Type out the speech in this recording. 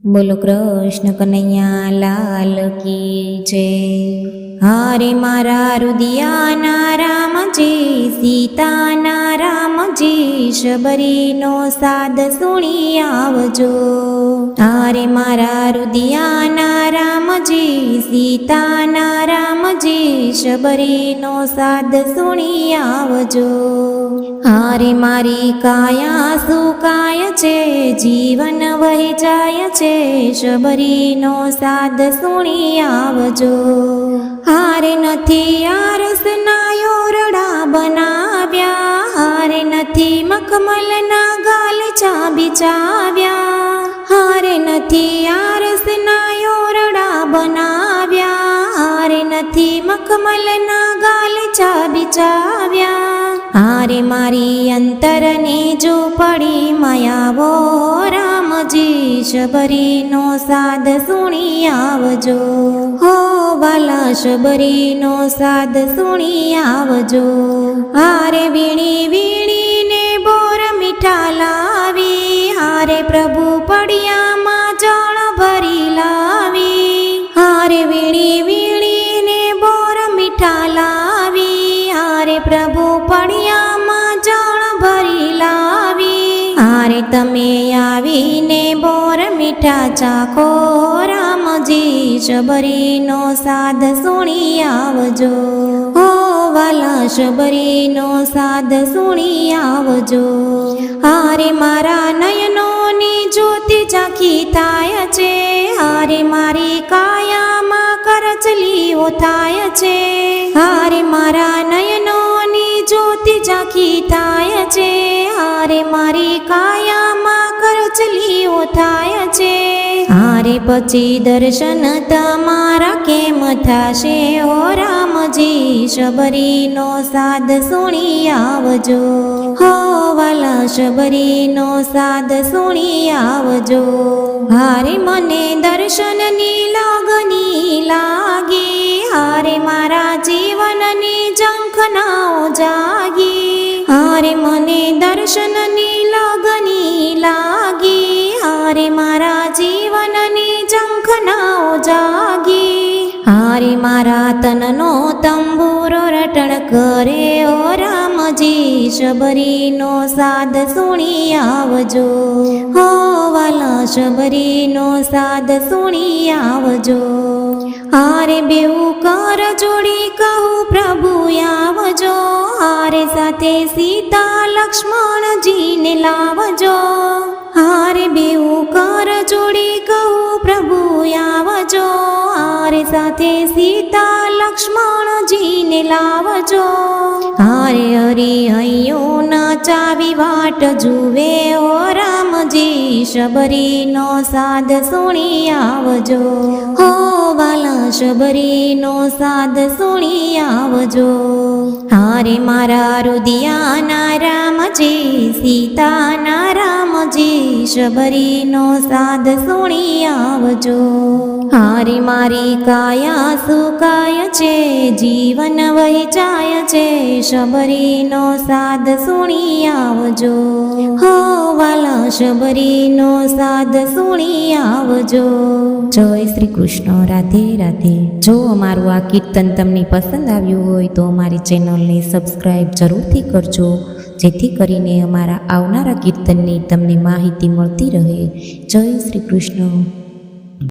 બોલો કૃષ્ણ કનૈયા લાલ કી જય। હારે મારા રુદિયાના રામજી, સીતાના રામજી, શબરીનો સાદ સુણી આવજો। હારે મારા રુદિયાના રામજી, સીતાના રામજી, શબરીનો સાદ સુણી આવજો। હારે મારી કાયા સુકાય છે, જીવન વહી જાય છે, શબરીનો સાદ સુણી આવજો। હારે નથી આરસના યોરડા બનાવ્યા, હારે નથી મખમલના ગાલચા બિછાવ્યા, હારે નથી આરસના યોરડા બનાવ્યા, હારે નથી મખમલના ગાલચા બિછાવ્યા। હારે મારી અંતરની ઝૂંપડી માયાવો રામજી, શબરીનો સાદ સુણી આવજો। હો વાલા શબરીનો સાદ સુણી આવજો। હારે વીણી વીણીને બોર મીઠા લાવી, હારે પ્રભુ પડિયામાં જળ ભરી લાવી, હારે વીણી વીણીને બોર મીઠા લાવી, હારે પ્રભુ પડિયામાં જળ ભરી લાવી। હારે તમે આવીને બોર મીઠા ચાખો રામજી, શબરીનો સાદ સુણી આવજો। હો વાલા શબરીનો સાદ સુણી આવજો। હારે મારા નયનોની જ્યોતિ ઝાંખી થાય છે, હારે મારી કાયામાં કરચલીઓ થાય છે, હારે મારા નયનોની જ્યોતિ ઝાંખી થાય છે, હારે મારી કાયામાં કરચલીઓ થાય છે। હારે પછી દર્શન તમારા કેમ થાશે ઓ રામજી, શબરીનો સાદ સુણી આવજો। હો વાલા શબરીનો સાદ સુણી આવજો। હારે મને દર્શનની લાગણી લાગી, હારે મારા જીવનની ઝંખનાઓ જાગી, હારે મને દર્શનની લાગણી લાગી, હારે મારા જીવનની ઝંખનાઓ જાગી। હારે મારા તનનો તંબુરો રટણ કરે ઓ રામજી, શબરીનો સાદ સુણી આવજો। હો વાલા શબરીનો સાદ સુણી આવજો। હારે બેઉ કર જોડી કહું પ્રભુ આવજો, હારે સાથે સીતા લક્ષ્મણજીને લાવજો, હારે બેઉ કર જોડી કહું પ્રભુ આવજો, હારે સાથે સીતા લક્ષ્મણજીને લાવજો। હારે હરિહૈયું નચાવી વાટ જુએ ઓ રામજી, શબરીનો સાદ સુણી આવજો। હો વાલા શબરીનો સાદ સુણી આવજો। હારે મારા રુદિયાના રામજી, સીતાના રામજી, શબરીનો સાદ સુણી આવજો। હારે મારી કાયા સુકાય છે, જીવન વહી જાય છે, શબરીનો સાદ સુણી આવજો। હો વાલા શબરીનો સાદ સુણી આવજો। જય શ્રી કૃષ્ણ, રાધે રાધે। જો અમારું આ કીર્તન તમને પસંદ આવ્યું હોય તો અમારી ચેનલને સબસ્ક્રાઈબ જરૂરથી કરજો, જેથી કરીને અમારા આવનારા કીર્તનની તમને માહિતી મળતી રહે। જય શ્રી કૃષ્ણ।